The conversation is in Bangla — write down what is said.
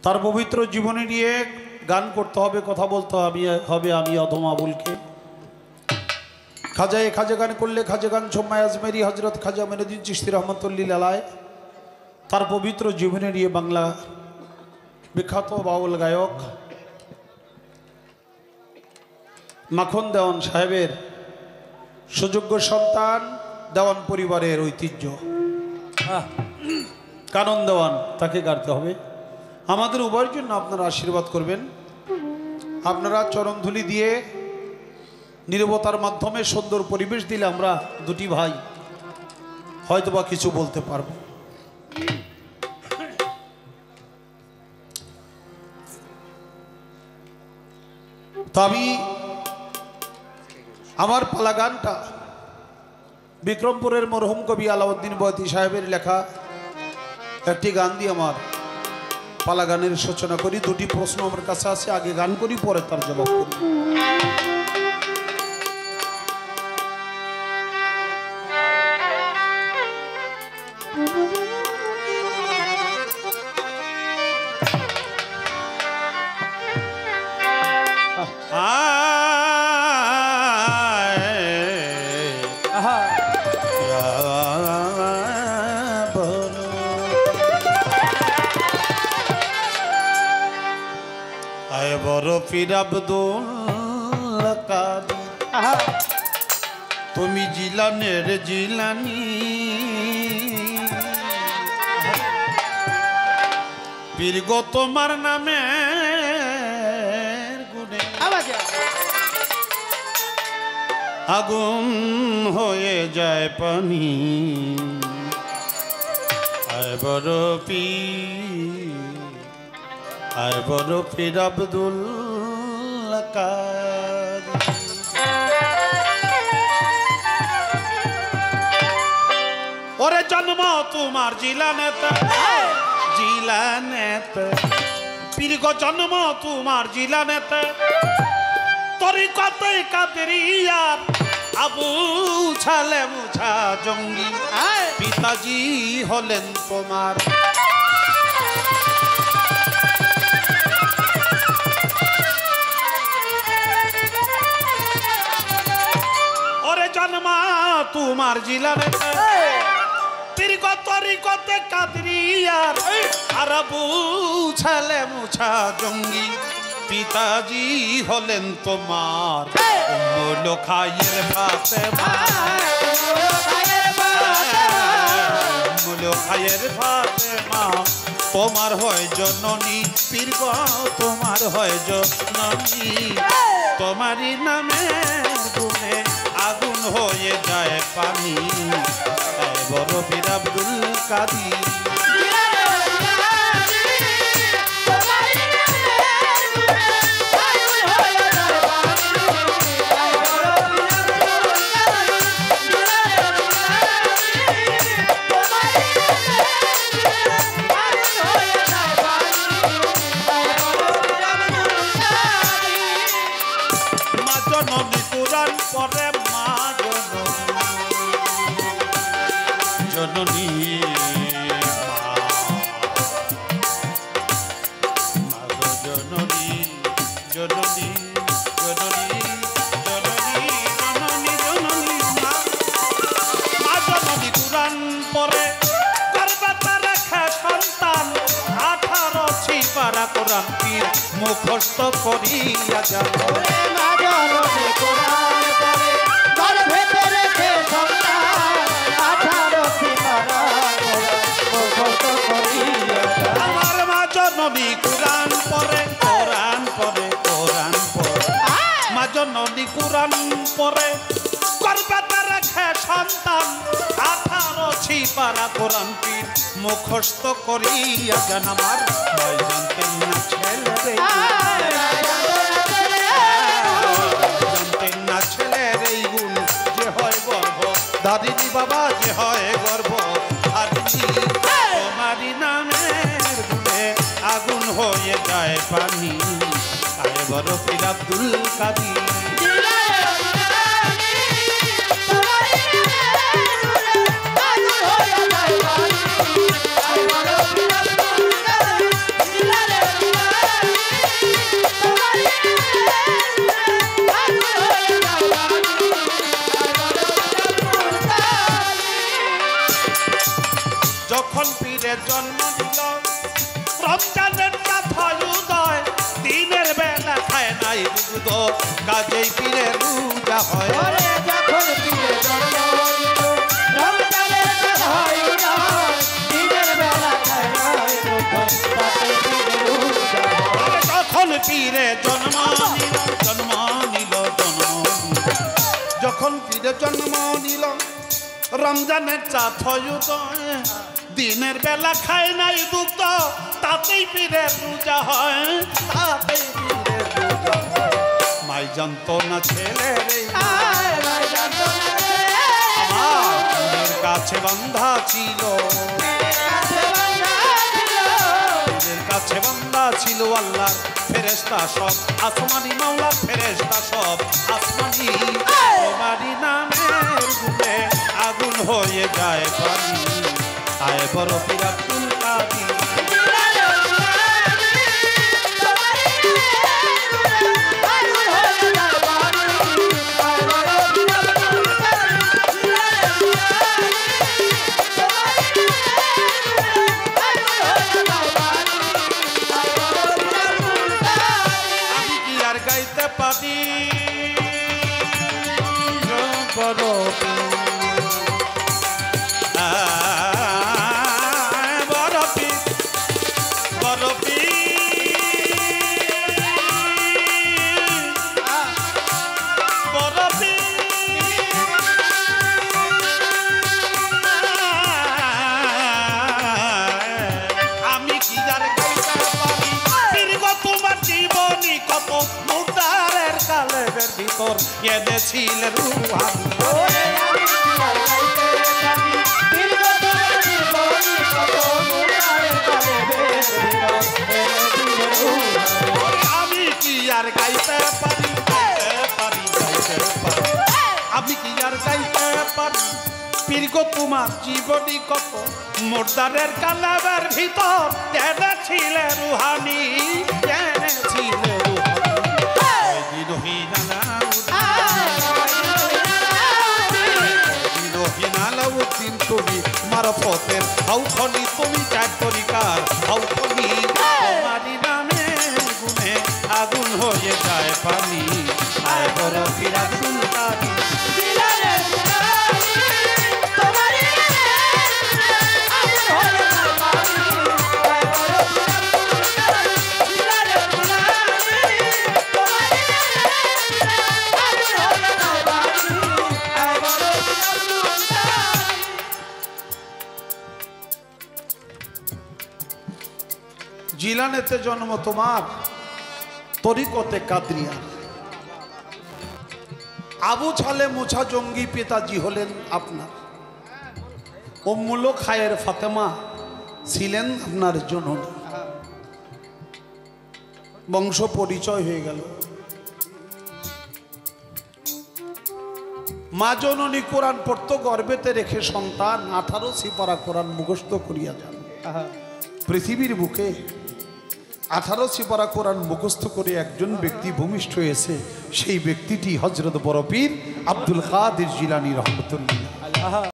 তার পবিত্র জীবনী নিয়ে গান করতে হবে, কথা বলতে হবে আমি অধম আবুলকে। খাজায় খাজা গান করলে খাজা গান সোম্মায় আজমেরি হজরত খাজা মেনুদ্দিন চিশতি রহমতুল্লিল আলায় তার পবিত্র জীবনী নিয়ে বাংলা বিখ্যাত বাউল গায়ক মাখন দেওয়ান সাহেবের সুযোগ্য সন্তান, দেওয়ান পরিবারের ঐতিহ্য কানন দেওয়ান, তাকে গাইতে হবে। আমাদের উভয়ের জন্য আপনারা আশীর্বাদ করবেন। আপনারা চরণধুলি দিয়ে নীরবতার মাধ্যমে সুন্দর পরিবেশ দিলে আমরা দুটি ভাই হয়তোবা কিছু বলতে পারব। তো আমি আমার পালা গানটা বিক্রমপুরের মরহুম কবি আলাউদ্দিন বয়তি সাহেবের লেখা একটি গান দিয়ে আমার পালা গানের সূচনা করি। দুটি প্রশ্ন আমার কাছে আছে, আগে গান করি পরে তার জবাব করি। পীর আব্দুল কাদের তুমি জিলানের জিলানি, পীর গো তোমার নামে গুণে আগুন হয়ে যায় পানি। আয় বড় পীর, আয় বড় পীর আব্দুল কাদের। ওরে জন্ম তোমার জিলানেতে, জিলানেতে পীর গো জন্ম তোমার জিলানেতে, তরিকতে কাদেরিয়ার আবু ছালে মুছা জঙ্গি পিতাজি হলেন তোমার। জন্মা তোমার জিলানেতে পীর গো তরিকতে কাদেরিয়ার আর আবু ছালে মুছা জঙ্গি পিতাজি হলেন তোমার। উম্মুল খায়ের ফাতেমা, উম্মুল খায়ের ফাতেমা তোমার হয় জননী, পীর গো তোমার হয় জননী। তোমারই নামে গুণে আগুন হয়ে যায় পানি। বড় পীর আব্দুল কাদের মুখস্থ করিয়া যাব আমার মা জননী কুরআন পড়ে, কোরআন পড়ে, কোরআন পড়ে। মা জননী কুরআন পড়ে করবে তার রেখে সন্তান, 18 পারা কোরআন পীর মুখস্থ করিয়া যান। আমার ভয় জানতেন না ছেলে, জানতেন না ছেলের এই গুণ যে হয় গর্ব দাদিনী বাবা, যে হয় গর্ব ধারিনী। তোমারই নামের গুণে আগুন হয়ে যায় পানি। আয় বড় পীর আব্দুল কাদের Dile নিল রমজানের চাঁদ উদয় দিনের বেলা খায় নাই দুধ কাজেই পীরে রোজা হয় যখন পীরে জন্ম নিল রমজানের চাঁদ উদয় দিনের বেলা খায় নাই দুধ কাজেই পীরে রোজা হয় যখন পীরে জন্ম নিল যখন পীরে জন্ম নিল রমজানের চাঁদ উদয় দিনের বেলা খায় নাই দুধ তাতেই পীরে রোজা হয় তাতেই পীরে রোজা হয় মাই জানতো না ছেলে রে মাই জানতো না আমার কাছে বান্ধা ছিল কাছে বান্ধা ছিল আল্লাহর ফেরেশতা সব আসমানি মাওলার ফেরেশতা সব আসমানি তোমারই নামের গুণে আগুন হয়ে যায় পানি আয় বড় পীর আব্দুল কাদির ভিতর এনেছিল রুহানি আমি কি আর গাইতে পারি আমি কি আর গাইতে পারি পীর গো তোমার জীবনী কত মুর্দারের কালাবের ভিতর এনেছিল রুহানি এনেছিল তুমি মারফতের হাউখনি তুমি চার তরিকার হাউখনি তোমারই নামে গুনে আগুন হয়ে যায় পানি আয় বড় পীর আব্দুল কাদির জিলানেতে জন্ম তোমার তরিকতে কাদরিয়া আবু ছালে মোছা জঙ্গি পিতাজি হলেন আপনার উম্মুল খায়ের ফাতেমা ছিলেন আপনার জননী বংশ পরিচয় হয়ে গেল মা জননী কোরআন পড়তো গর্ভেতে রেখে সন্তান 18 সিপারা কোরআন মুখস্থ করিয়া যান পৃথিবীর বুকে 18 সিপারা কোরআন মুখস্থ করে একজন ব্যক্তি ভূমিষ্ঠ হয়েছে সেই ব্যক্তিটি হযরত বড় পীর আব্দুল কাদের জিলানী রহমাতুল্লাহ।